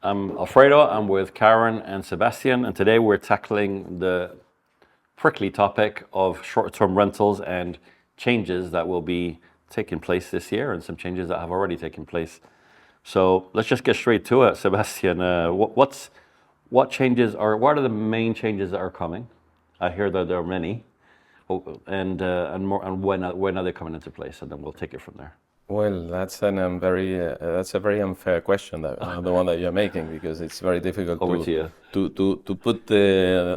I'm Alfredo. I'm with Karen and Sebastian, and today we're tackling the prickly topic of short-term rentals and changes that will be taking place this year, and some changes that have already taken place. So let's just get straight to it, Sebastian. What changes are? What are the main changes that are coming? I hear that there are many, and more. And when are they coming into place? And then we'll take it from there. Well, that's that's a very unfair question, that the one that you're making, because it's very difficult Over to you. to put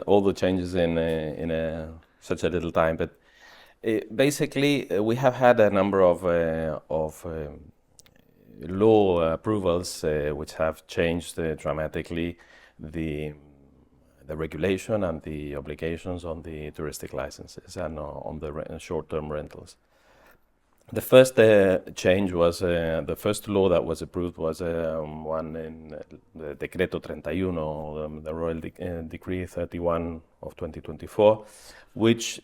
all the changes in such a little time. But basically, we have had a number of law approvals which have changed dramatically the regulation and the obligations on the touristic licenses and on the short-term rentals. The first change was the first law that was approved was one in the Decreto 31, the Royal Decree 31 of 2024, which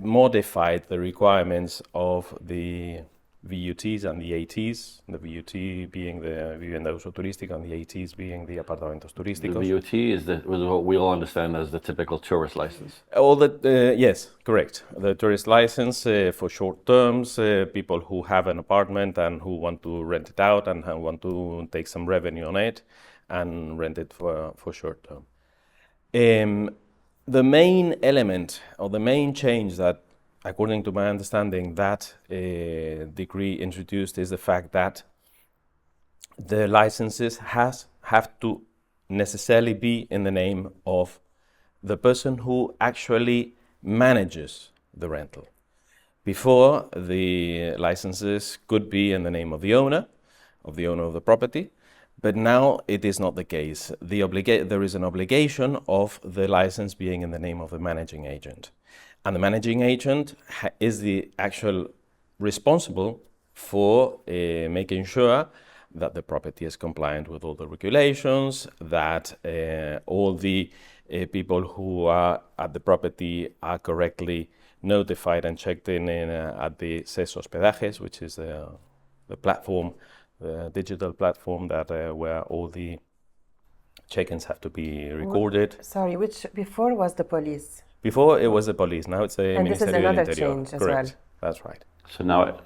modified the requirements of the VUTs and the ATs, the VUT being the Vivienda de Uso Turístico and the ATs being the Apartamentos Turísticos. The VUT is what we all understand as the typical tourist license. Yes, correct. The tourist license for short terms, people who have an apartment and who want to rent it out and want to take some revenue on it and rent it for short term. The main element or the main change that, according to my understanding, that decree introduced is the fact that the licenses have to necessarily be in the name of the person who actually manages the rental. Before, the licenses could be in the name of the owner of the property, but now it is not the case. There is an obligation of the license being in the name of the managing agent. And the managing agent is the actual responsible for making sure that the property is compliant with all the regulations, that all the people who are at the property are correctly notified and checked in at the SES Hospedajes, which is the platform, the digital platform that where all the check-ins have to be recorded. Sorry, which before was the police? Before it was the police, now it's a Ministerio del Interior. And this is another change as Correct. well. That's right. So now,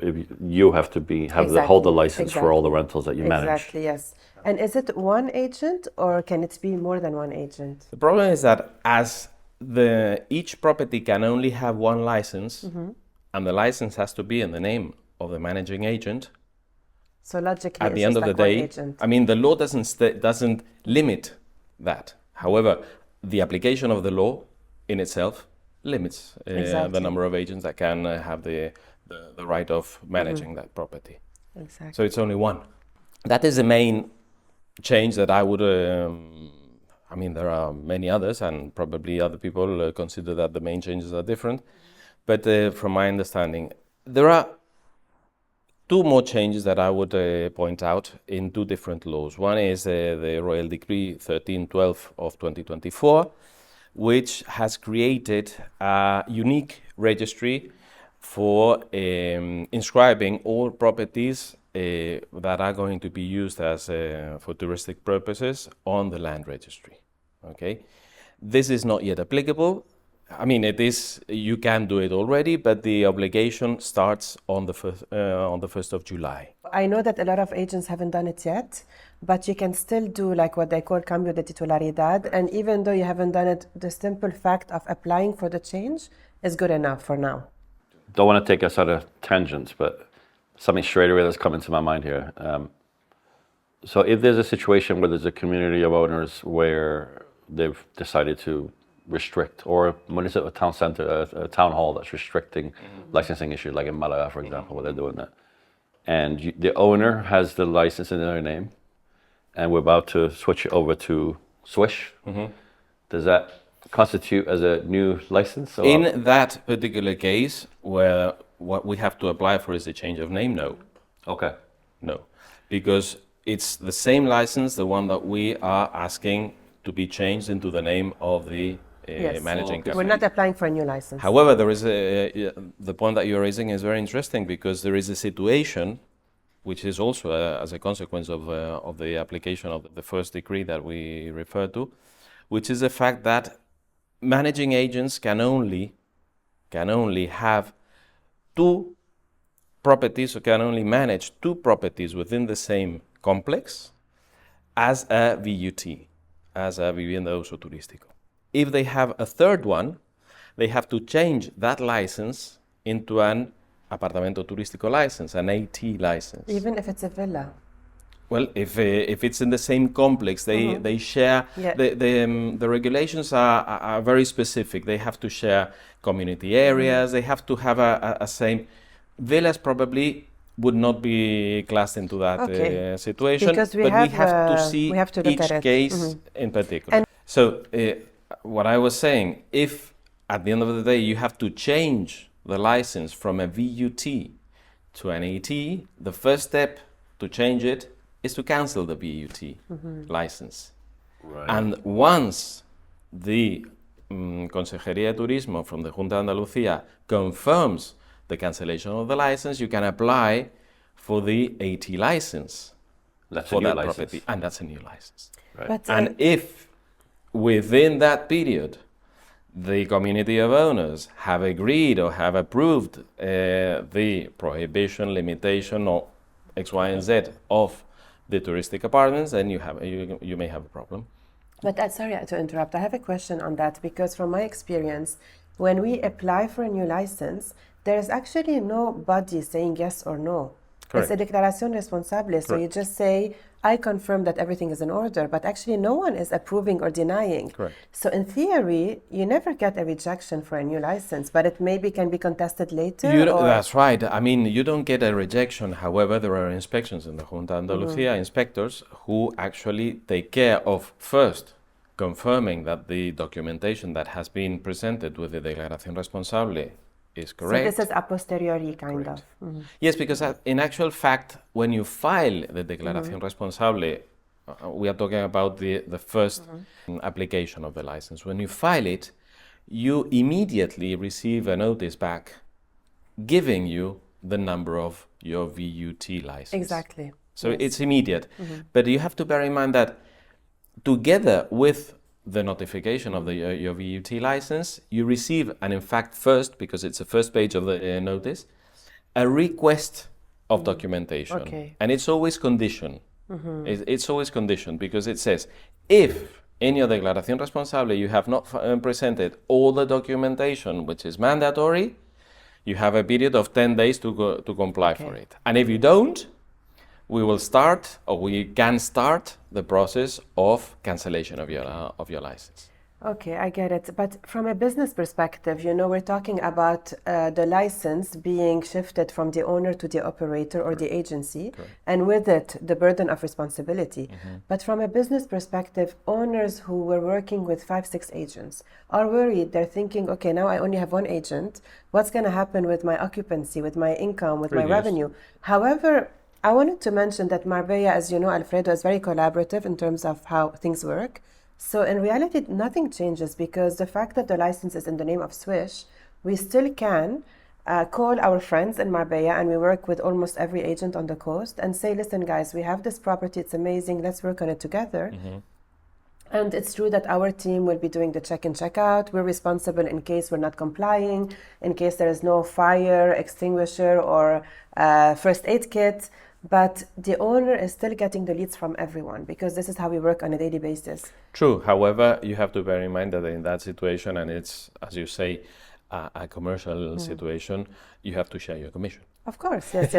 if you have to hold the license for all the rentals that you manage. Exactly, yes. And is it one agent or can it be more than one agent? The problem is that as each property can only have one license, and the license has to be in the name of the managing agent. So logically, at the end of the day, I mean, the law doesn't limit that. However, the application of the law in itself limits the number of agents that can have the right of managing that property. Exactly. So it's only one. That is the main change that I would, I mean, there are many others, and probably other people consider that the main changes are different. But from my understanding, there are two more changes that I would point out in two different laws. One is the Royal Decree 1312 of 2024, which has created a unique registry for inscribing all properties that are going to be used as for touristic purposes on the land registry. Okay, this is not yet applicable. I mean, it is. You can do it already, but the obligation starts on the 1st of July. I know that a lot of agents haven't done it yet, but you can still do like what they call cambio de titularidad. And even though you haven't done it, the simple fact of applying for the change is good enough for now. Don't want to take us out of tangents, but something straight away that's coming to my mind here. So if there's a situation where there's a community of owners where they've decided to restrict, or when it's a town center, a town hall that's restricting licensing issues, like in Malaga, for example, where they're doing that, and the owner has the license in their name, and we're about to switch it over to Swish, does that constitute as a new license? Or? In that particular case, where what we have to apply for is a change of name, no. Okay. No, because it's the same license, the one that we are asking to be changed into the name of the managing company. We're not applying for a new license. However, there is the point that you're raising is very interesting, because there is a situation which is also as a consequence of the application of the first decree that we referred to, which is the fact that managing agents can only have two properties, or can only manage two properties within the same complex as a VUT, as a vivienda de uso turístico. If they have a third one, they have to change that license into an apartamento turístico license, an AT license. Even if it's a villa. Well, if it's in the same complex, they share. Yeah. The regulations are very specific. They have to share community areas. They have to have a same. Villas probably would not be classed into that situation, Because we but have, we have to we see have to look each at it. case in particular. And- So what I was saying, if at the end of the day you have to change the license from a VUT to an AT, the first step to change it is to cancel the VUT license. Right. And once the Consejería de Turismo from the Junta de Andalucía confirms the cancellation of the license, you can apply for the AT license That's a for new that license. property, and that's a new license. Right. But And if within that period the community of owners have agreed or have approved the prohibition, limitation, or X, Y, and Z of the touristic apartments, then you may have a problem. But sorry to interrupt. I have a question on that because from my experience, when we apply for a new license, there is actually nobody saying yes or no. Correct. It's a declaración responsable. So you just say, I confirm that everything is in order, but actually no one is approving or denying. Correct. So in theory, you never get a rejection for a new license, but it maybe can be contested later. or... That's right. I mean, you don't get a rejection. However, there are inspections in the Junta de Andalucía, inspectors who actually take care of first confirming that the documentation that has been presented with the declaración responsable is correct. So this is a posteriori kind Correct. of. Yes, because in actual fact, when you file the declaración responsable, we are talking about the first application of the license. When you file it, you immediately receive a notice back giving you the number of your VUT license. Exactly. So Yes. it's immediate. But you have to bear in mind that together with the notification of your VUT license, you receive, and in fact first, because it's the first page of the notice, a request of documentation. Okay. And it's always conditioned. It's always conditioned because it says, if in your declaración responsable you have not presented all the documentation which is mandatory, you have a period of 10 days to comply for it. And if you don't, we will start, or we can start, the process of cancellation of your license. Okay, I get it. But from a business perspective, we're talking about the license being shifted from the owner to the operator or the agency, and with it, the burden of responsibility. But from a business perspective, owners who were working with 5-6 agents are worried. They're thinking, okay, now I only have one agent. What's going to happen with my occupancy, with my income, with my Reduced. revenue? However, I wanted to mention that Marbella, as you know, Alfredo, is very collaborative in terms of how things work. So in reality, nothing changes because the fact that the license is in the name of Swish, we still can call our friends in Marbella, and we work with almost every agent on the coast, and say, listen, guys, we have this property. It's amazing. Let's work on it together. And it's true that our team will be doing the check-in, check-out. We're responsible in case we're not complying, in case there is no fire extinguisher or first aid kit. But the owner is still getting the leads from everyone because this is how we work on a daily basis. True. However, you have to bear in mind that in that situation, and it's, as you say, a commercial situation, you have to share your commission. Of course, yes.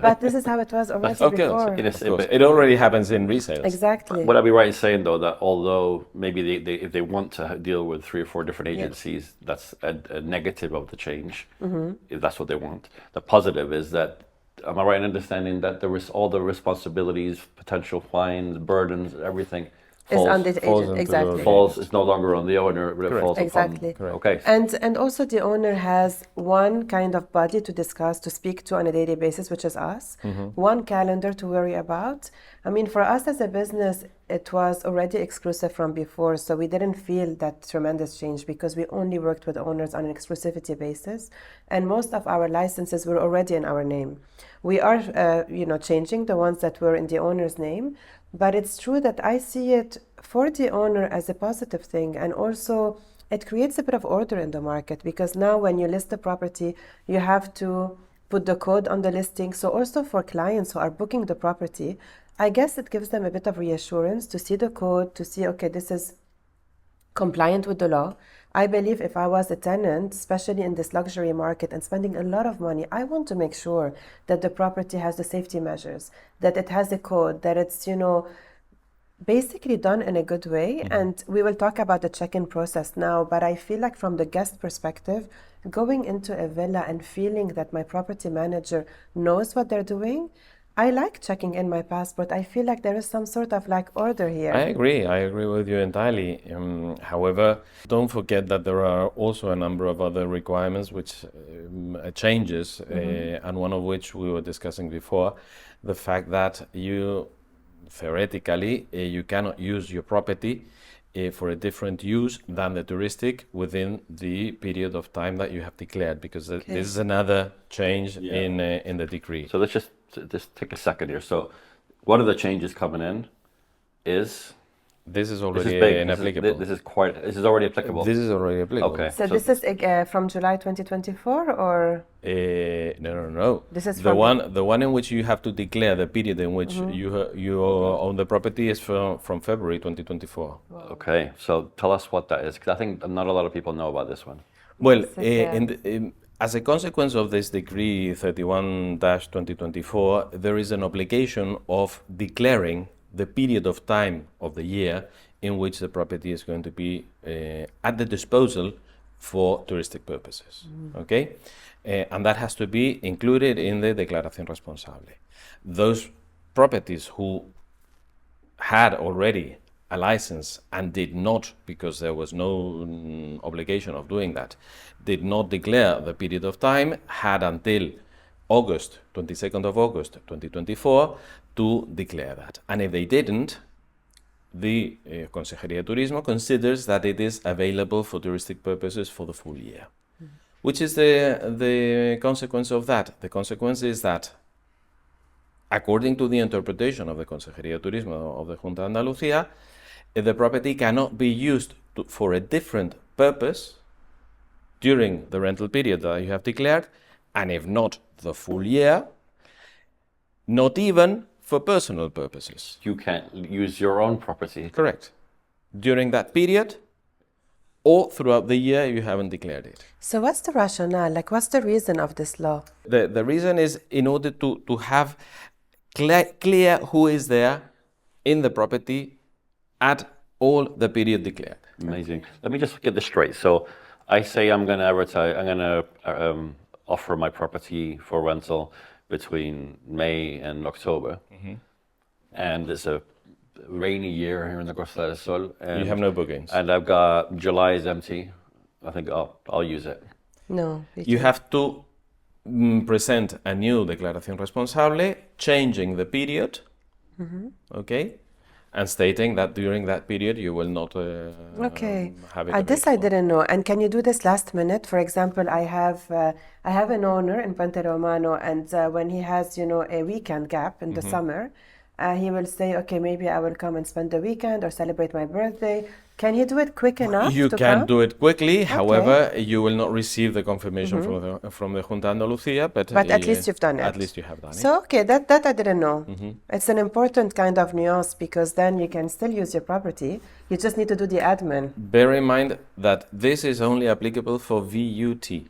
But this is how it was already Of before. course, It is- of course. It already happens in resales. Exactly. Would I be right in saying, though, that although maybe if they want to deal with 3 or 4 different agencies, that's a negative of the change, if that's what they want. The positive is that, am I right in understanding that all the responsibilities, potential fines, burdens, everything is falls, on the falls agent. into Exactly. falls is no longer on the owner, but it Correct. falls Exactly. upon. Okay. And also the owner has one kind of body to discuss, to speak to on a daily basis, which is us. One calendar to worry about. I mean, for us as a business, it was already exclusive from before, so we didn't feel that tremendous change because we only worked with owners on an exclusivity basis, and most of our licenses were already in our name. We are, changing the ones that were in the owner's name, but it's true that I see it for the owner as a positive thing, and also it creates a bit of order in the market because now when you list the property, you have to put the code on the listing. So also for clients who are booking the property, I guess it gives them a bit of reassurance to see the code, to see, okay, this is compliant with the law. I believe if I was a tenant, especially in this luxury market and spending a lot of money, I want to make sure that the property has the safety measures, that it has a code, that it's, basically done in a good way. And we will talk about the check-in process now, but I feel like from the guest perspective, going into a villa and feeling that my property manager knows what they're doing, I like checking in my passport. I feel like there is some sort of like order here. I agree with you entirely. However, don't forget that there are also a number of other requirements which changes, and one of which we were discussing before, the fact that you theoretically you cannot use your property for a different use than the touristic within the period of time that you have declared, because this is another change in the decree. So let's just take a second here. So one of the changes coming in is This is this is already big. inapplicable. This is already applicable. This is already applicable. Okay. So this is from July 2024 or? No. This is the one in which you have to declare the period in which you own the property is from February 2024. Okay. So tell us what that is, because I think not a lot of people know about this one. Well, This is, as a consequence of this decree 31-2024, there is an obligation of declaring the period of time of the year in which the property is going to be at the disposal for touristic purposes. Okay? And that has to be included in the Declaración Responsable. Those properties who had already a license and did not, because there was no obligation of doing that, did not declare the period of time, had until 22nd of August 2024 to declare that. And if they didn't, the Consejería de Turismo considers that it is available for touristic purposes for the full year. Which is the consequence of that? The consequence is that, according to the interpretation of the Consejería de Turismo of the Junta de Andalucía, the property cannot be used for a different purpose during the rental period that you have declared, and if not the full year, not even for personal purposes. You can't use your own property. Correct. During that period, or throughout the year you haven't declared it. So what's the rationale? Like, what's the reason of this law? The reason is in order to have clear who is there in the property at all the period declared. Amazing. Let me just get this straight. So I say I'm going to advertise, I'm going to offer my property for rental between May and October. And it's a rainy year here in the Costa del Sol. And, You have no bookings. And I've got July is empty. I think I'll use it. No. You have to present a new Declaración Responsable, changing the period, okay, and stating that during that period you will not Okay. have it This I available. didn't know. And can you do this last minute? For example, I have an owner in Puente Romano, and when he has, a weekend gap in the summer, he will say, okay, maybe I will come and spend the weekend or celebrate my birthday. Can he do it quick enough You to can come? do it quickly, however, you will not receive the confirmation from the Junta de Andalucía, but at least you've done it. At least you have done it. So, okay, that I didn't know. It's an important kind of nuance because then you can still use your property. You just need to do the admin. Bear in mind that this is only applicable for VUT.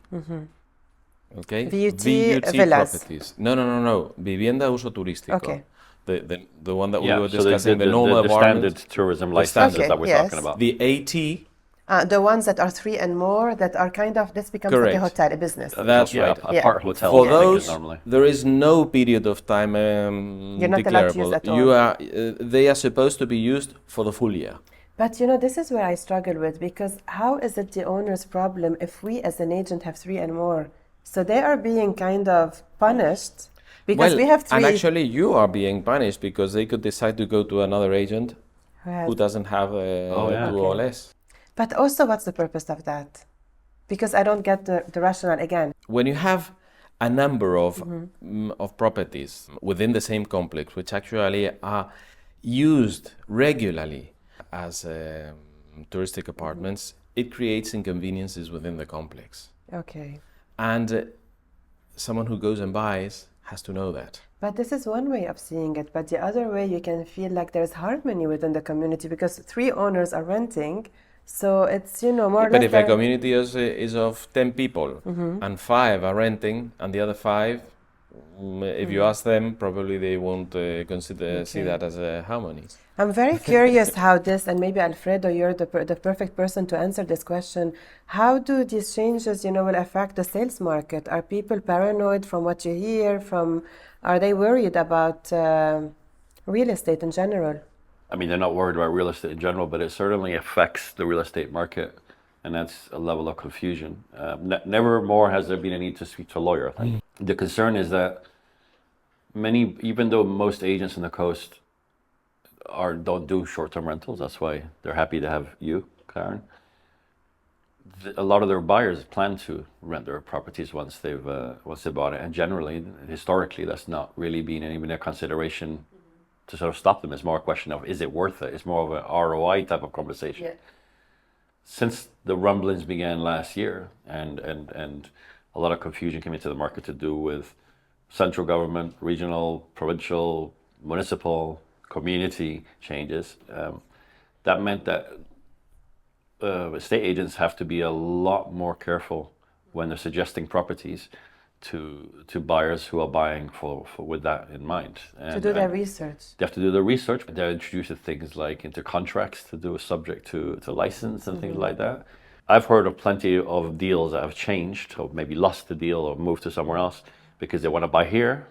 Okay? VUT villas. properties. No. Vivienda uso turístico. Okay. The one that we were So discussing, the normal the apartment. standard tourism The licenses standard. that we're Okay, talking yes. about. The AT The ones that are 3 and more, that are kind of, this becomes like a Correct. hotel, a business. That's Yeah, right. a part hotel. For I think, is those, normally. there is no period of time You're not allowed to use declarable. at all. You are, they are supposed to be used for the full year. But this is where I struggle with, because how is it the owner's problem if we as an agent have 3 and more? So they are being kind of punished because we have 3. And actually, you are being punished because they could decide to go to another agent Right. who doesn't have yeah. 2 or less. But also, what's the purpose of that? Because I don't get the rationale again. When you have a number of properties within the same complex, which actually are used regularly as touristic apartments, it creates inconveniences within the complex. Okay. And someone who goes and buys has to know that. But this is one way of seeing it. But the other way, you can feel like there's harmony within the community because 3 owners are renting. So it's, more But like if a community is of 10 people and 5 are renting, and the other 5, if you ask them, probably they won't see that as a harmony. I'm very curious how this, and maybe Alfredo, you're the perfect person to answer this question. How do these changes, will affect the sales market? Are people paranoid from what you hear? Are they worried about real estate in general? I mean, they're not worried about real estate in general, but it certainly affects the real estate market, and that's a level of confusion. Never more has there been a need to speak to a lawyer. I think. The concern is that even though most agents on the coast don't do short-term rentals, that's why they're happy to have you, Karen. A lot of their buyers plan to rent their properties once they bought it, and generally, historically, that's not really been even a consideration to sort of stop them. It's more a question of, is it worth it? It's more of an ROI type of conversation. Yeah. Since the rumblings began last year, and a lot of confusion came into the market to do with central government, regional, provincial, municipal, community changes, that meant that estate agents have to be a lot more careful when they're suggesting properties to buyers who are buying with that in mind. To do their research. They have to do their research. They're introducing things like into contracts to do subject to license and things like that. I've heard of plenty of deals that have changed, or maybe lost the deal or moved to somewhere else because they want to buy here,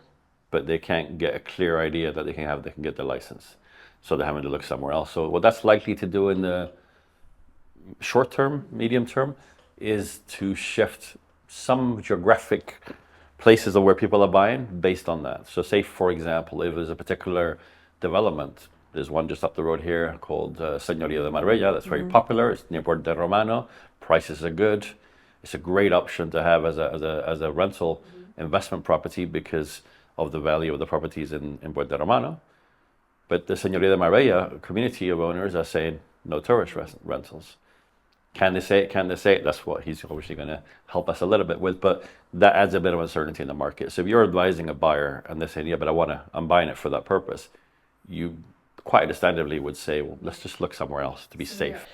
but they can't get a clear idea that they can get the license. So they're having to look somewhere else. So what that's likely to do in the short term, medium term, is to shift some geographic places of where people are buying based on that. So say, for example, if there's a particular development, there's one just up the road here called Señoría de Marbella that's very popular. It's near Puerto del Romano. Prices are good. It's a great option to have as a rental investment property because of the value of the properties in Puerto del Romano. But the Señoría de Marbella community of owners are saying no tourist rentals. Can they say it? Can they say it? That's what he's obviously going to help us a little bit with, but that adds a bit of uncertainty in the market. So if you're advising a buyer and they're saying, yeah, but I'm buying it for that purpose, you quite understandably would say, well, let's just look somewhere else to be safe.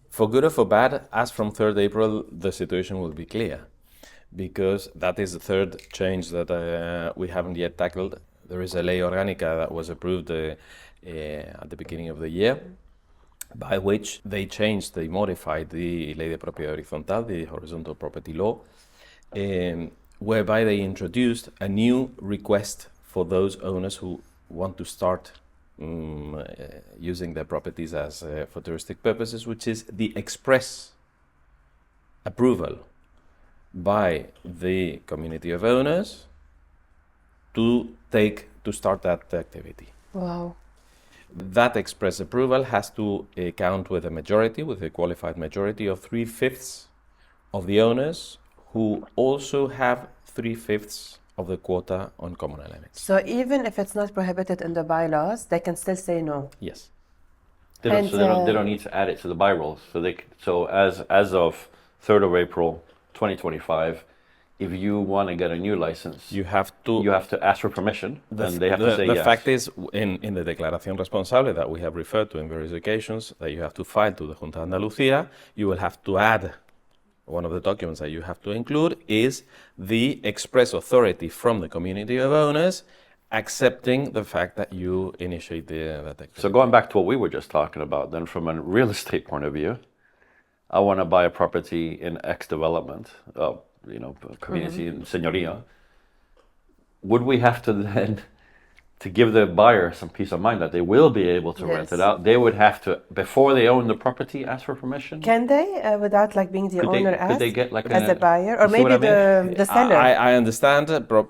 For good or for bad, as from 3rd April, the situation will be clear, because that is the third change that we haven't yet tackled. There is a ley orgánica that was approved at the beginning of the year, by which they modified the Ley de Propiedad Horizontal, the horizontal property law, whereby they introduced a new request for those owners who want to start using their properties as for touristic purposes, which is the express approval by the community of owners to start that activity. Wow. That express approval has to count with a qualified majority of 3/5 of the owners who also have 3/5 of the quota on common elements. So even if it's not prohibited in the bylaws, they can still say no. Yes. They don't need to add it to the buy rules. So as of 3rd of April 2025, if you want to get a new license, You have to ask for permission, and they have to say the yes. fact is, in the Declaración Responsable that we have referred to in various occasions, that you have to file to the Junta de Andalucía, you will have to add, one of the documents that you have to include is the express authority from the community of owners accepting the fact that you initiate that activity. So going back to what we were just talking about, then from a real estate point of view, I want to buy a property in X development, community in Señoría, would we have to then, to give the buyer some peace of mind that they will be able to rent it Yes. out, they would have to, before they own the property, ask for permission? Can they, without like being the Could owner, could they ask get like as a buyer, or you see what maybe I mean? the seller? I understand.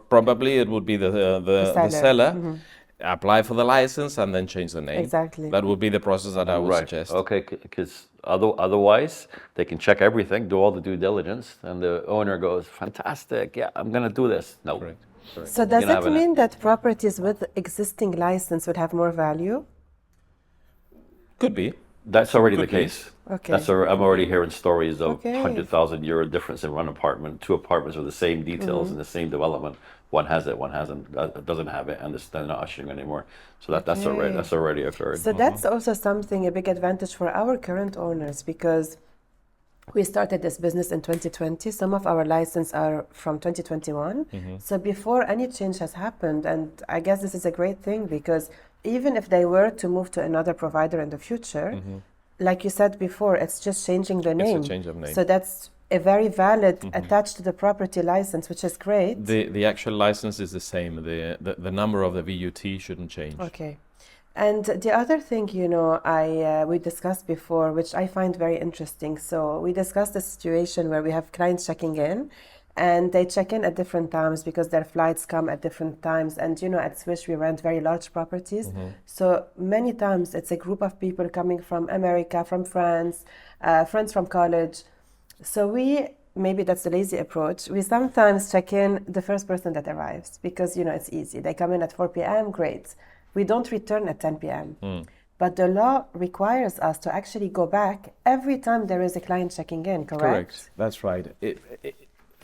Probably it would be the seller. Apply for the license and then change the name. Exactly. That would be the process that I would Right. suggest. Okay, because otherwise they can check everything, do all the due diligence, and the owner goes, "Fantastic, yeah, I'm gonna do this." No. Correct. So does You know, it mean that properties with existing license would have more value? Could be. That's already the Could be. case. Okay. I'm already hearing stories of Okay. €100,000 difference in one apartment, two apartments with the same details in the same development. One has it, one doesn't have it, and they're not ushering anymore. So that's already occurred. So that's also something, a big advantage for our current owners, because we started this business in 2020. Some of our licenses are from 2021. So before any change has happened, and I guess this is a great thing, because even if they were to move to another provider in the future, like you said before, it's just changing the name. It's a change of name. So that's a very valid attached to the property license, which is great. The actual license is the same. The number of the VUT shouldn't change. Okay. And the other thing, we discussed before, which I find very interesting. So we discussed a situation where we have clients checking in, and they check in at different times because their flights come at different times. And at Swish we rent very large properties, so many times it's a group of people coming from America, from France, friends from college. So maybe that's the lazy approach. We sometimes check in the first person that arrives because it's easy. They come in at 4 p.m. Great. We don't return at 10 p.m. But the law requires us to actually go back every time there is a client checking in, correct? That's right.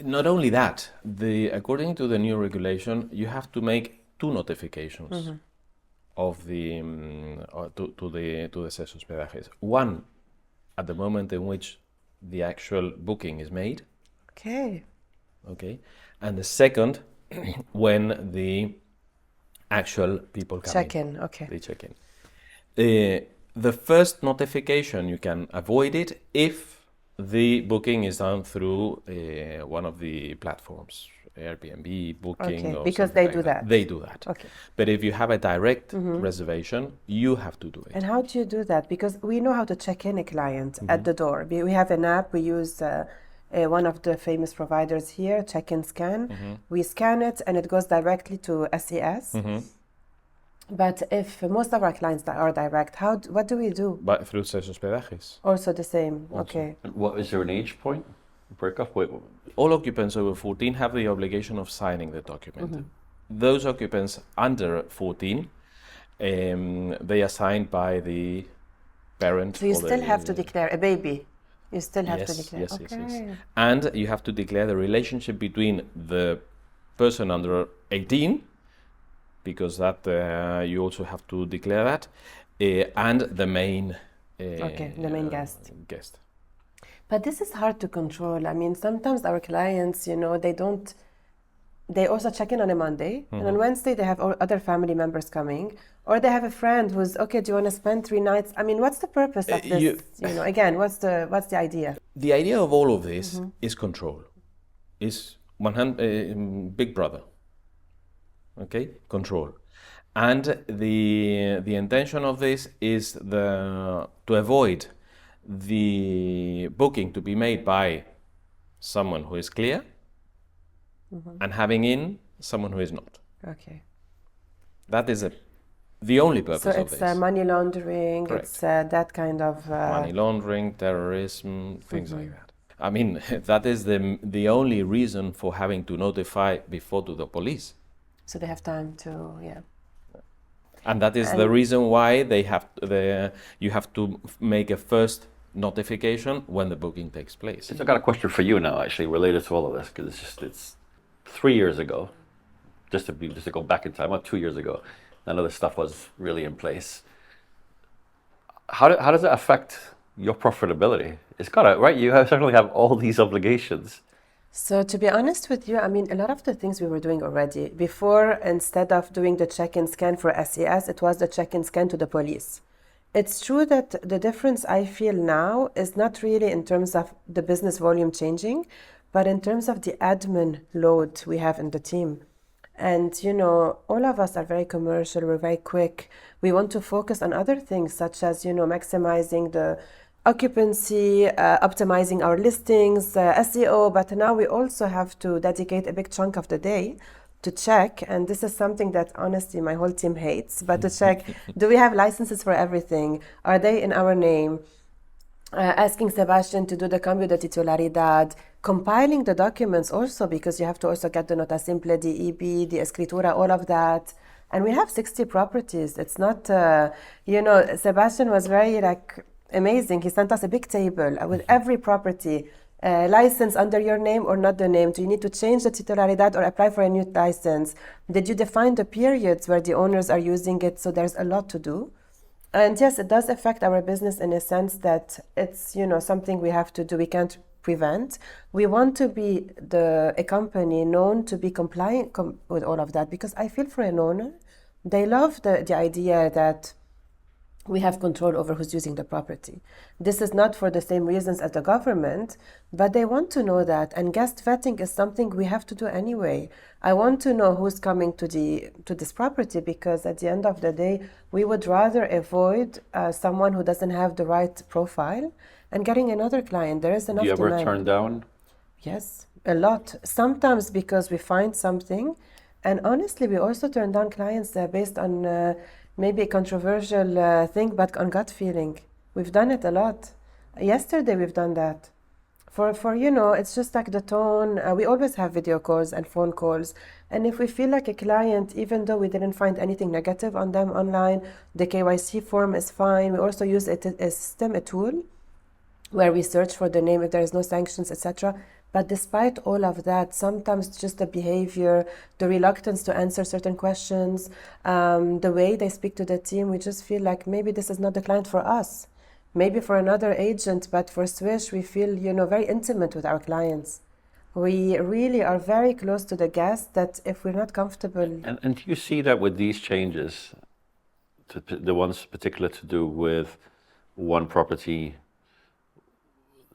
Not only that, according to the new regulation, you have to make 2 notifications of the to the CES Hospedajes. One at the moment in which the actual booking is made. Okay. Okay, and the second when the actual people come Check in, okay. They check in. The first notification, you can avoid it if the booking is done through one of the platforms, Airbnb, Booking, Okay, or because something they like do that. They do that. Okay. But if you have a direct reservation, you have to do it. And how do you do that? Because we know how to check in a client at the door. We have an app. We use one of the famous providers here, Check In Scan. We scan it and it goes directly to SES. But if most of our clients are direct, what do we do? But through CES Hospedajes. Also the same. Okay. And what is there an age point? Break off? Wait. All occupants over 14 have the obligation of signing the document. Those occupants under 14, they are signed by the parent. So you or still the- have to declare a baby. You still have to declare. Yes, Okay. yes, yes. And you have to declare the relationship between the person under 18, because that you also have to declare that, and the main the main guest. guest. But this is hard to control. I mean, sometimes our clients, they also check in on a Monday, and on Wednesday they have other family members coming, or they have a friend who's, okay, do you want to spend 3 nights? I mean, what's the purpose of this? Again, what's the idea? The idea of all of this is control. Is Big Brother. Okay, control, and the intention of this is to avoid the booking to be made by someone who is clear and having in someone who is not. Okay. That is the only purpose So of it's this. money laundering, Correct. it's that kind of... Money laundering, terrorism, things like that. I mean, that is the only reason for having to notify before to the police. So they have time to, And that is the reason why you have to make a first notification when the booking takes place. So I got a question for you now, actually, related to all of this, because it's 3 years ago, just to go back in time, about 2 years ago, none of this stuff was really in place. How does it affect your profitability? It's gotta, right? You certainly have all these obligations. So to be honest with you, I mean, a lot of the things we were doing already. Before, instead of doing the check-in scan for SES, it was the check-in scan to the police. It's true that the difference I feel now is not really in terms of the business volume changing, but in terms of the admin load we have in the team. And all of us are very commercial, we're very quick. We want to focus on other things such as, maximizing the occupancy, optimizing our listings, SEO, but now we also have to dedicate a big chunk of the day to check, and this is something that honestly my whole team hates, but to check, do we have licenses for everything? Are they in our name? Asking Sebastian to do the cambio de titularidad, compiling the documents also, because you have to also get the nota simple, the EB, the escritura, all of that. And we have 60 properties. It's not, Sebastian was very amazing. He sent us a big table with every property. License under your name or not the name? Do you need to change the titularidad or apply for a new license? Did you define the periods where the owners are using it? So there's a lot to do. And yes, it does affect our business in a sense that it's something we have to do. We can't prevent. We want to be a company known to be compliant with all of that, because I feel for an owner, they love the idea that we have control over who's using the property. This is not for the same reasons as the government, but they want to know that. And guest vetting is something we have to do anyway. I want to know who's coming to this property, because at the end of the day, we would rather avoid someone who doesn't have the right profile and getting another client. There is enough Do you ever demand. turn down? Yes, a lot. Sometimes because we find something, and honestly, we also turn down clients based on maybe a controversial thing, but on gut feeling. We've done it a lot. Yesterday, we've done that. For it's just like the tone. We always have video calls and phone calls. And if we feel like a client, even though we didn't find anything negative on them online, the KYC form is fine. We also use a system, a tool, where we search for the name if there is no sanctions, etc. But despite all of that, sometimes just the behavior, the reluctance to answer certain questions, the way they speak to the team, we just feel like maybe this is not the client for us. Maybe for another agent, but for Swish, we feel, very intimate with our clients. We really are very close to the guest that if we're not comfortable... And do you see that with these changes, the ones particular to do with one property,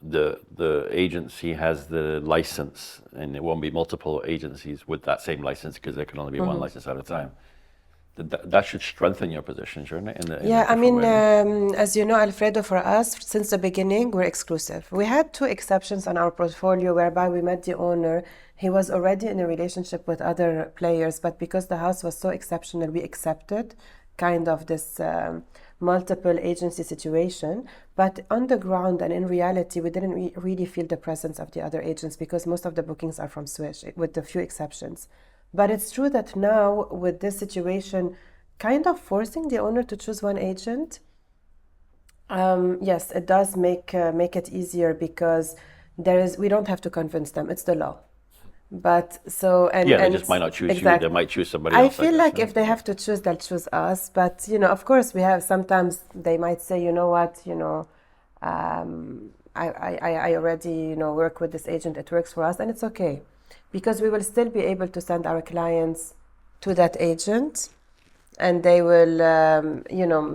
the agency has the license, and it won't be multiple agencies with that same license, because there can only be one license at a time. That should strengthen your position, shouldn't it? As you know, Alfredo, for us, since the beginning, we're exclusive. We had 2 exceptions on our portfolio whereby we met the owner. He was already in a relationship with other players, but because the house was so exceptional, we accepted kind of this multiple agency situation. But on the ground and in reality, we didn't really feel the presence of the other agents, because most of the bookings are from Swish, with a few exceptions. But it's true that now, with this situation, kind of forcing the owner to choose one agent, yes, it does make it easier, because we don't have to convince them. It's the law. But so they just might not choose exactly. you. They might choose somebody else. I feel like if they have to choose, they'll choose us. But of course, we have sometimes they might say, you know what, I already work with this agent. It works for us, and it's okay, because we will still be able to send our clients to that agent, and they will,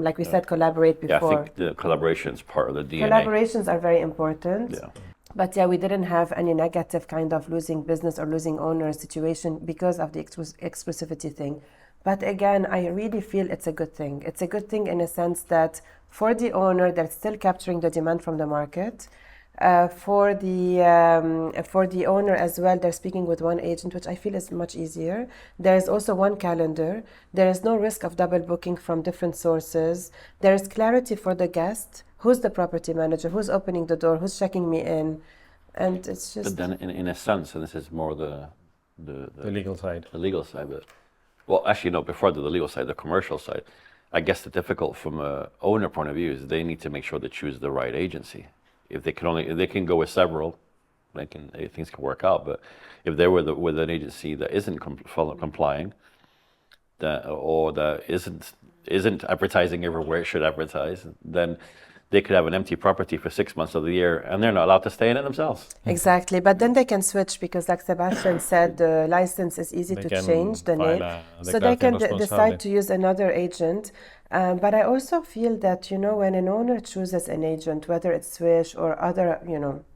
like we said, collaborate before. Yeah, I think the collaboration is part of the DNA. Collaborations are very important. Yeah. But yeah, we didn't have any negative kind of losing business or losing owner situation because of the exclusivity thing. But again, I really feel it's a good thing. It's a good thing in a sense that for the owner, they're still capturing the demand from the market. For the owner as well, they're speaking with one agent, which I feel is much easier. There is also one calendar. There is no risk of double booking from different sources. There is clarity for the guest. Who's the property manager? Who's opening the door? Who's checking me in? And it's just... But then in a sense, and this is more the legal side. The legal side, but... Well, actually, no, before the legal side, the commercial side, I guess the difficult from an owner point of view is they need to make sure they choose the right agency. If they can go with several, things can work out. But if they're with an agency that isn't complying, that isn't advertising everywhere it should advertise, then they could have an empty property for 6 months of the year, and they're not allowed to stay in it themselves. Exactly, but then they can switch, because like Sebastian said, the license is easy to change, the name. So they can decide to use another agent. But I also feel that, when an owner chooses an agent, whether it's Swish or other,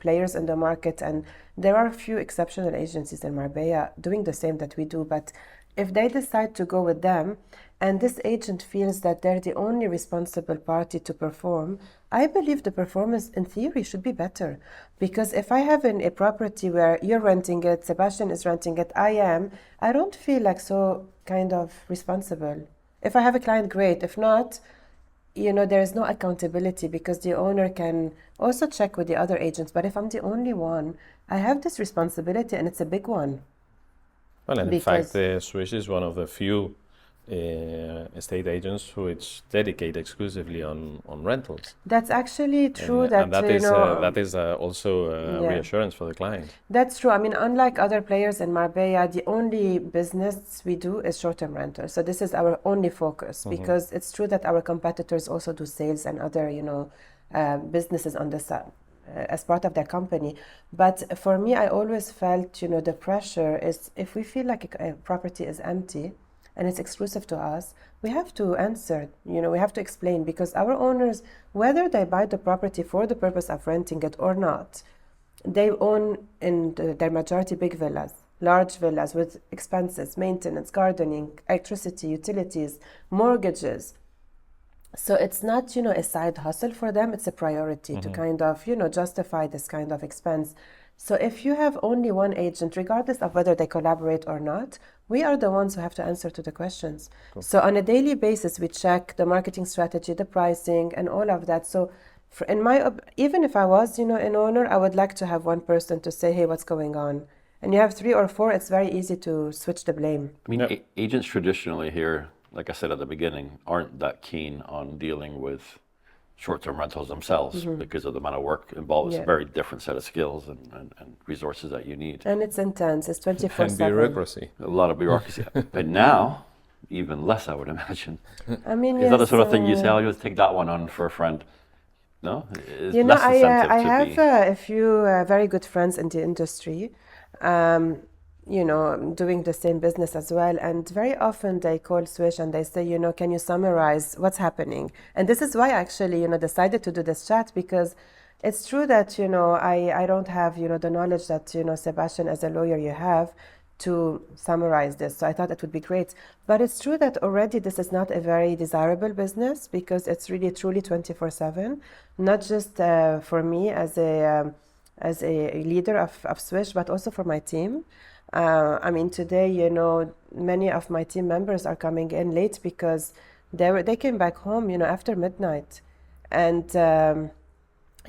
players in the market, and there are a few exceptional agencies in Marbella doing the same that we do, but if they decide to go with them and this agent feels that they're the only responsible party to perform, I believe the performance in theory should be better. Because if I have a property where you're renting it, Sebastian is renting it, I don't feel like so kind of responsible. If I have a client, great. If not, there is no accountability because the owner can also check with the other agents. But if I'm the only one, I have this responsibility and it's a big one. Well, and in fact, Because Swish is one of the few estate agents which dedicate exclusively on rentals. that's actually true And that, that is also Yeah. reassurance for the client. That's true. I mean, unlike other players in Marbella, the only business we do is short-term rental. So this is our only focus because it's true that our competitors also do sales and other, businesses on the side as part of their company. But for me, I always felt, the pressure is if we feel like a property is empty and it's exclusive to us, we have to answer, we have to explain because our owners, whether they buy the property for the purpose of renting it or not, they own in their majority big villas, large villas with expenses, maintenance, gardening, electricity, utilities, mortgages. So it's not, a side hustle for them, it's a priority to kind of, justify this kind of expense. So if you have only one agent, regardless of whether they collaborate or not, we are the ones who have to answer to the questions. So on a daily basis, we check the marketing strategy, the pricing, and all of that. So even if I was, an owner, I would like to have one person to say, hey, what's going on? And you have 3 or 4, it's very easy to switch the blame. I mean, agents traditionally here, like I said at the beginning, aren't that keen on dealing with short-term rentals themselves because of the amount of work involved. It's Yeah. a very different set of skills and resources that you need. And it's intense, it's And 24/7. bureaucracy. A lot of bureaucracy. But now, even less, I would imagine. I mean, Is that the yes, sort of thing you say, I'll just take that one on for a friend? No? It's You know, less incentive I to have be... a few very good friends in the industry, doing the same business as well. And very often they call Swish and they say, can you summarize what's happening? And this is why I actually, decided to do this chat because it's true that, I don't have, the knowledge that, Sebastian, as a lawyer, you have to summarize this. So I thought it would be great. But it's true that already this is not a very desirable business because it's really truly 24/7, not just for me as a leader of Swish, but also for my team. I mean, today, many of my team members are coming in late because they came back home, after midnight. And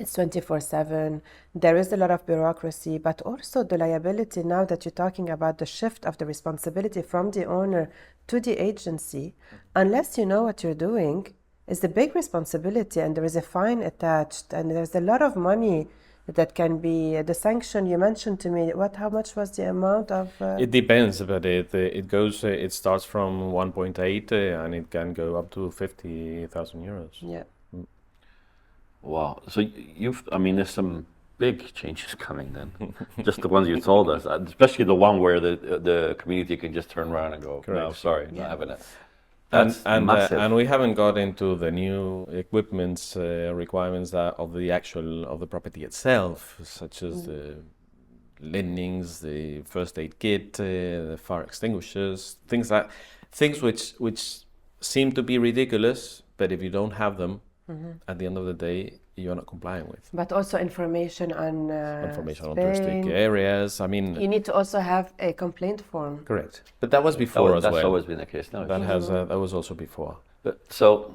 it's 24/7. There is a lot of bureaucracy, but also the liability now that you're talking about the shift of the responsibility from the owner to the agency, unless you know what you're doing, is a big responsibility and there is a fine attached and there's a lot of money that can be the sanction you mentioned to me. How much was the amount of? It depends, but it goes. It starts from 1.8 and it can go up to 50,000 euros. Yeah. Wow. So there's some big changes coming then. Just the ones you told us, especially the one where the community can just turn around and go, no, Correct. sorry, Yeah. not having it. And That's massive. and we haven't got into the new equipment requirements of the property itself, such as the linings, the first aid kit, the fire extinguishers, things which seem to be ridiculous, but if you don't have them, at the end of the day, you're not complying with. But also information on Information on Spain. touristic areas. I mean, You need to also have a complaint form. correct. But that was before as That's well. always been the case. No, That was also before. But so,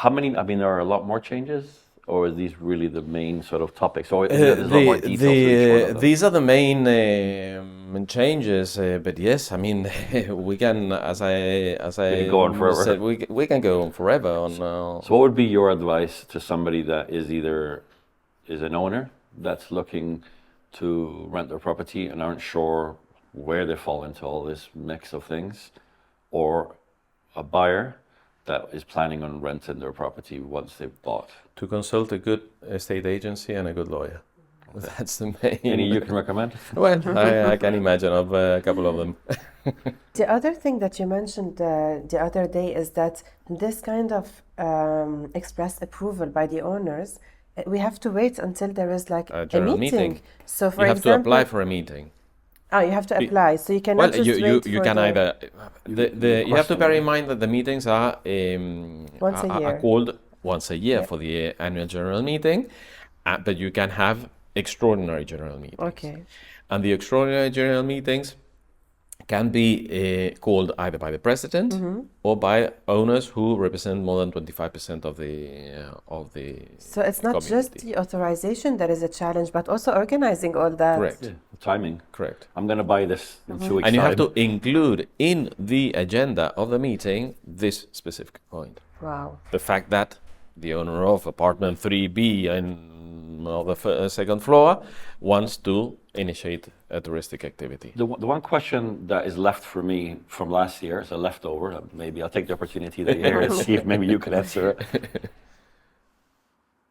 how many? I mean, there are a lot more changes, or are these really the main sort of topics? Or there's a lot more details to each one of them? These are the main changes, but yes, I mean we can, as I can go on forever. said, we can go on forever on. So, what would be your advice to somebody that is an owner that's looking to rent their property and aren't sure where they fall into all this mix of things, or a buyer that is planning on renting their property once they've bought? To consult a good estate agency and a good lawyer. That's the main. Any you can recommend? Well, I can imagine of a couple of them. The other thing that you mentioned the other day is that this kind of express approval by the owners, we have to wait until there is like A a general meeting. meeting. So, for You have example, to apply for a meeting. Oh, you have to Be- apply. So you cannot Well, just you wait for can the, either you have to Question. bear in mind that the meetings are Once a are year. called once a year Yeah. for the annual general meeting, but you can have extraordinary general meetings. Okay. And the extraordinary general meetings can be called either by the president Mm-hmm. or by owners who represent more than 25% of the So it's not just community. the authorization that is a challenge, but also organizing all that. Correct. Yeah, timing. Correct. I'm going to buy this in 2 weeks' And you have time. to include in the agenda of the meeting this specific point. Wow. The fact that the owner of apartment 3B on the second floor wants to initiate a touristic activity. The one question that is left for me from last year is a leftover. Maybe I'll take the opportunity that you're here and see if maybe you can answer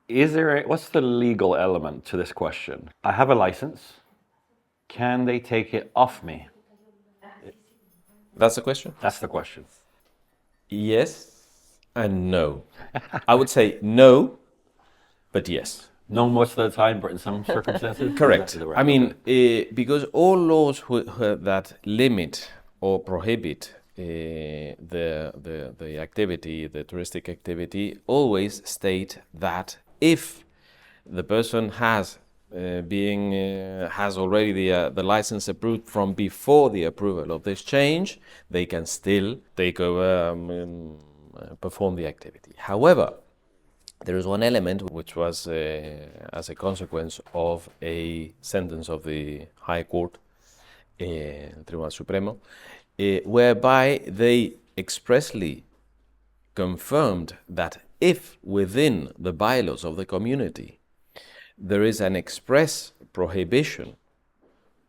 it. What's the legal element to this question? I have a license. Can they take it off me? That's the question? That's the question. Yes and no. I would say no, but yes. No, most of the time, but in some circumstances. Correct. Exactly the right. I mean, because all laws that limit or prohibit the activity, the touristic activity, always state that if the person has has already the license approved from before the approval of this change, they can still take over, perform the activity. However, there is one element which was as a consequence of a sentence of the High Court, Tribunal Supremo, whereby they expressly confirmed that if within the bylaws of the community there is an express prohibition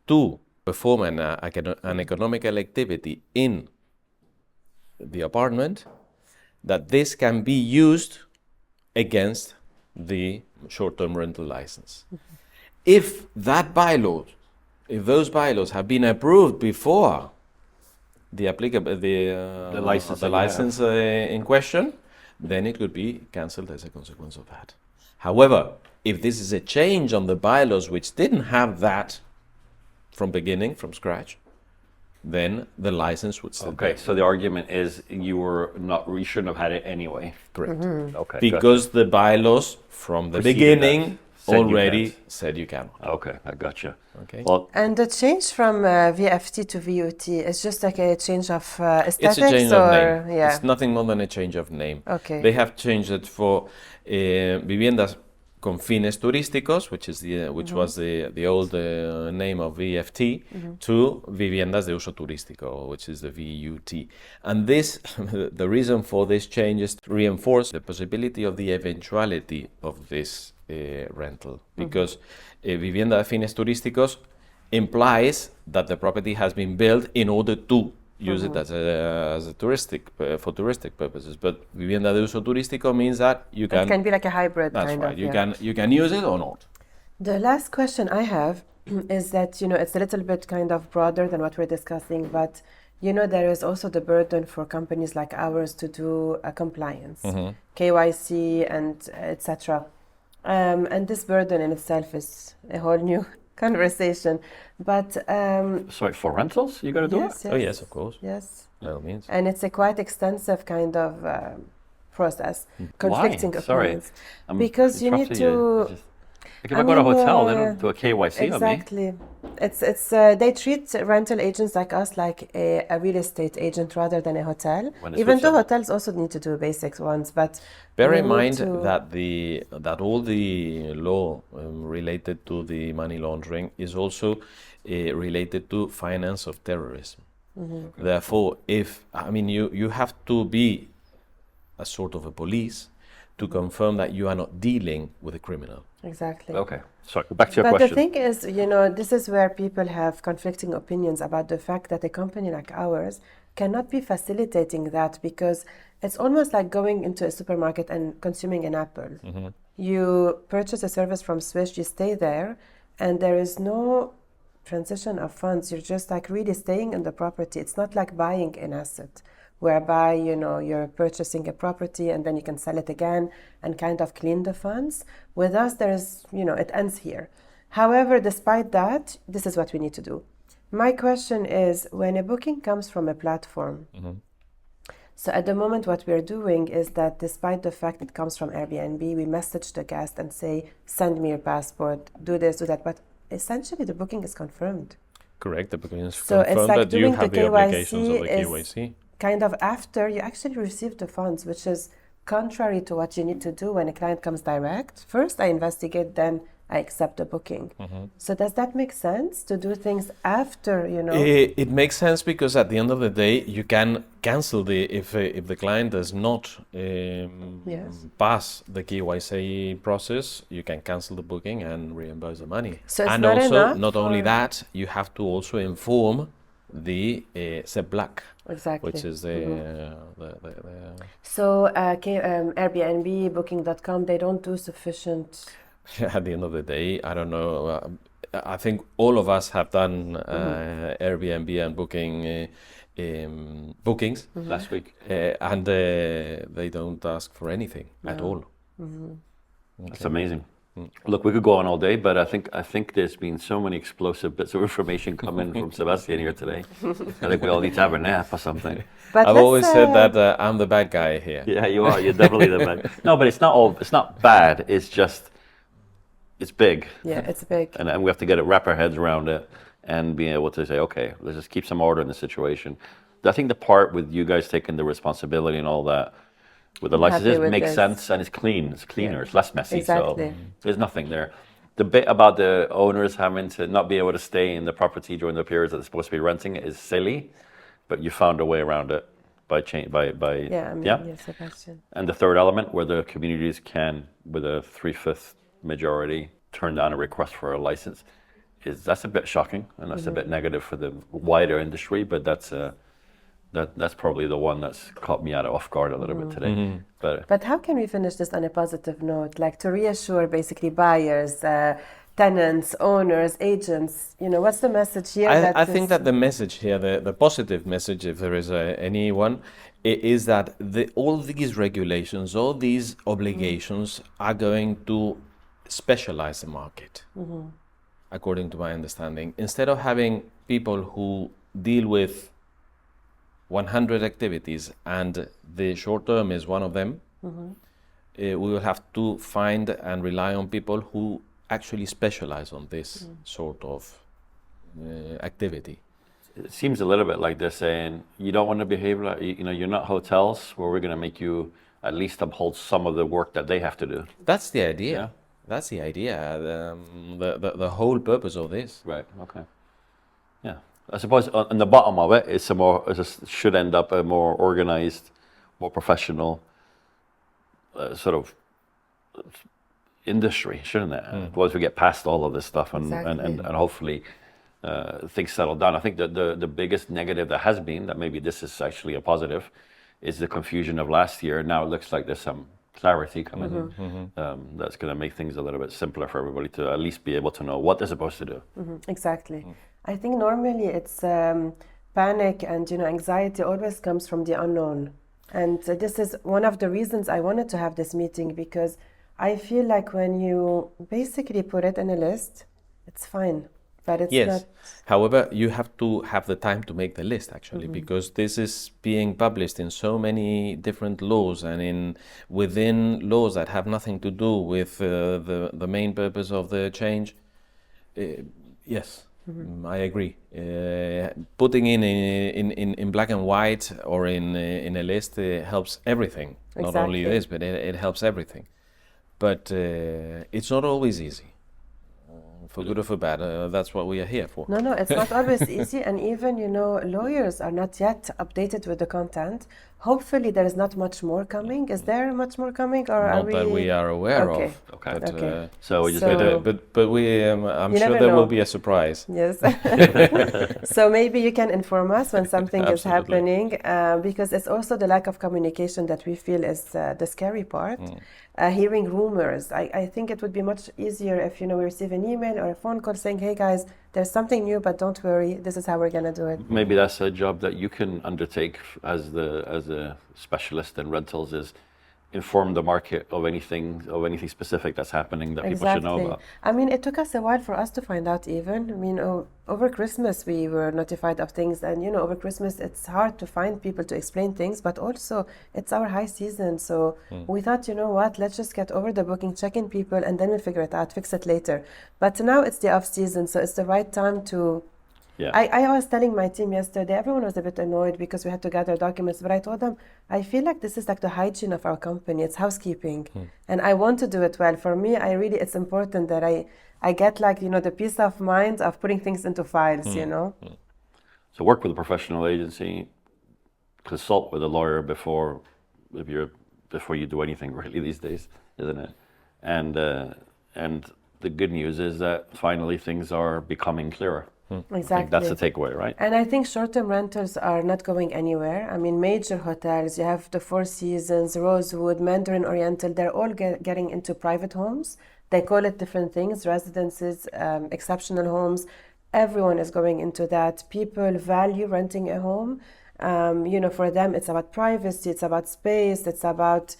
to perform an economical activity in the apartment, that this can be used against the short-term rental license. If those bylaws have been approved before the license that you license in question, then it could be cancelled as a consequence of that. However, if this is a change on the bylaws which didn't have that from scratch, then the license would still Okay, be so the argument is you shouldn't have had it anyway. correct. Okay. Because the bylaws from the Preceded beginning that. Said you already can't. said you can. gotcha. Okay, I gotcha. Okay. Well, And the change from VFT to VUT is just like a change of It's aesthetics, a change or of name. yeah. It's nothing more than a change of name. Okay. They have changed it for viviendas con fines turísticos, which was the old name of VFT, to viviendas de uso turístico, which is the VUT. And this, the reason for this change is to reinforce the possibility of the eventuality of this rental, because vivienda de fines turísticos implies that the property has been built in order to use it as a for touristic purposes. But vivienda de uso turístico means that you It can. can be like a hybrid That's kind right. of. You yeah. you can use it or not. The last question I have is that, it's a little bit kind of broader than what we're discussing, but there is also the burden for companies like ours to do a compliance, KYC and etc. And this burden in itself is a whole new conversation. But sorry, for rentals, you got to do yes, it? Oh yes, of course. yes. By all means. And it's a quite extensive kind of process, conflicting Why? Sorry. opinions. I'm Because you need interrupting you. to. It's like if I go to a hotel, they don't do a KYC on me. Exactly. It's they treat rental agents like us like a real estate agent rather than a hotel. When it's Even though whichever. hotels also need to do basic ones, but Bear we in need mind to- that all the law related to the money laundering is also related to finance of terrorism. Therefore, you have to be a sort of a police to confirm that you are not dealing with a criminal. Exactly. Okay, sorry, back to your But question. the thing is, this is where people have conflicting opinions about the fact that a company like ours cannot be facilitating that, because it's almost like going into a supermarket and consuming an apple. You purchase a service from Swish, you stay there, and there is no transition of funds. You're just like really staying in the property. It's not like buying an asset, whereby you're purchasing a property and then you can sell it again and kind of clean the funds. With us, there's it ends here. However, despite that, this is what we need to do. My question is, when a booking comes from a platform, so at the moment what we're doing is that despite the fact it comes from Airbnb, we message the guest and say, send me your passport, do this, do that, but essentially the booking is confirmed. Correct, the booking is So it's confirmed, like but you doing have the the obligations of the KYC is KYC. kind of after you actually receive the funds, which is contrary to what you need to do when a client comes direct. First I investigate, then I accept the booking. So does that make sense to do things after, It makes sense because at the end of the day, you can cancel if the client does not Yes. pass the KYC process, you can cancel the booking and reimburse the money. So it's and not also, enough not only for- that, you have to also inform the SEP Black, Exactly. which is the So Airbnb, Booking.com, they don't do sufficient. at the end of the day, I don't know. I think all of us have done Airbnb and Booking bookings, Last week. and they don't ask for anything at all. That's amazing. Look, we could go on all day, but I think there's been so many explosive bits of information coming from Sebastian here today. I think we all need to have a nap or something. But I've let's, always said that I'm the bad guy here. Yeah, you are. You're definitely the bad. No, but it's not bad. It's just, it's big. Yeah, it's big. And we have to wrap our heads around it and being able to say, okay, let's just keep some order in the situation. I think the part with you guys taking the responsibility and all that, with the happy licenses, with makes this. sense, and it's clean, it's cleaner, it's less messy. Exactly. So there's nothing there. The bit about the owners having to not be able to stay in the property during the periods that they're supposed to be renting is silly, but you found a way around it by Yeah, I mean, yes, Sebastian. And the third element, where the communities can, with a 3/5 majority, turn down a request for a license, that's a bit shocking, and that's a bit negative for the wider industry. But that's probably the one that's caught me off guard a little bit today. But how can we finish this on a positive note, like to reassure basically buyers, tenants, owners, agents? What's the message here? I think that the message here, the positive message, if there is any one, is that all these regulations, all these obligations are going to specialize the market, according to my understanding. Instead of having people who deal with 100 activities and the short term is one of them, we will have to find and rely on people who actually specialize on this sort of activity. It seems a little bit like they're saying, you don't want to behave like, you're not hotels where we're going to make you at least uphold some of the work that they have to do. That's the idea. Yeah. That's the idea. The whole purpose of this. Right. Okay. Yeah. I suppose on the bottom of it is should end up a more organized, more professional sort of industry, shouldn't it? Once we get past all of this stuff and hopefully things settle down. I think that the biggest negative that has been, that maybe this is actually a positive, is the confusion of last year. Now it looks like there's some clarity coming in. That's going to make things a little bit simpler for everybody to at least be able to know what they're supposed to do. Exactly. I think normally it's panic and anxiety always comes from the unknown. And this is one of the reasons I wanted to have this meeting, because I feel like when you basically put it in a list, it's fine. But it's not. However, you have to have the time to make the list, actually, because this is being published in so many different laws and within laws that have nothing to do with the main purpose of the change. Yes, I agree. Putting in black and white or in a list helps everything. Not only Exactly. this, but it helps everything. But it's not always easy. For good or for bad, that's what we are here for. No, it's not always easy, and even lawyers are not yet updated with the content. Hopefully, there is not much more coming. Is there much more coming, or are Not we? that we are aware Okay. of. Okay. But, Okay. So we just So- but we, I'm You sure never there know. will be a surprise. Yes. So maybe you can inform us when something is Absolutely. happening, because it's also the lack of communication that we feel is the scary part. Hearing rumors. I think it would be much easier if we receive an email or a phone call saying, hey guys, there's something new, but don't worry, this is how we're going to do it. Maybe that's a job that you can undertake as a specialist in rentals, is inform the market of anything specific that's happening that people should know about. I mean, it took us a while for us to find out even. I mean, over Christmas we were notified of things, and over Christmas it's hard to find people to explain things, but also it's our high season. So we thought, you know what, let's just get over the booking, check in people, and then we'll figure it out, fix it later. But now it's the off season, so it's the right time to. Yeah. I was telling my team yesterday, everyone was a bit annoyed because we had to gather documents, but I told them, I feel like this is like the hygiene of our company. It's housekeeping. And I want to do it well. For me, it's important that I get like, the peace of mind of putting things into files, So work with a professional agency, consult with a lawyer before you do anything really these days, isn't it? And the good news is that finally things are becoming clearer. Exactly. I think that's the takeaway, right? And I think short-term rentals are not going anywhere. I mean, major hotels, you have the Four Seasons, Rosewood, Mandarin Oriental, they're all getting into private homes. They call it different things, residences, exceptional homes. Everyone is going into that. People value renting a home. For them, it's about privacy, it's about space, it's about,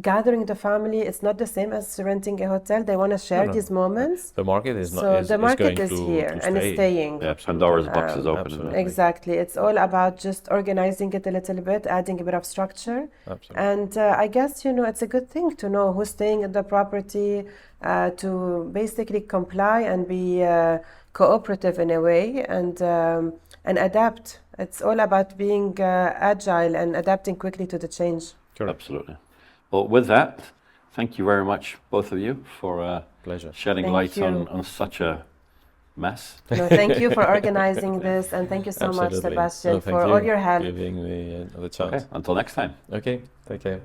gathering the family. It's not the same as renting a hotel. They want to share these moments. The market is So the market is here and it's staying. Yeah, Pandora's box is open. absolutely. Exactly. It's all about just organizing it a little bit, adding a bit of structure. Absolutely. And I guess, it's a good thing to know who's staying in the property, to basically comply and be cooperative in a way and adapt. It's all about being agile and adapting quickly to the change. Correct. Absolutely. Well, with that, thank you very much, both of you, for Pleasure. shedding Thank light you. on such a mess. No, thank you for organizing this, and thank you so much, Absolutely. Sebastian, No, thank for you all your help. giving me the chance. Okay, until next time. Okay, take care.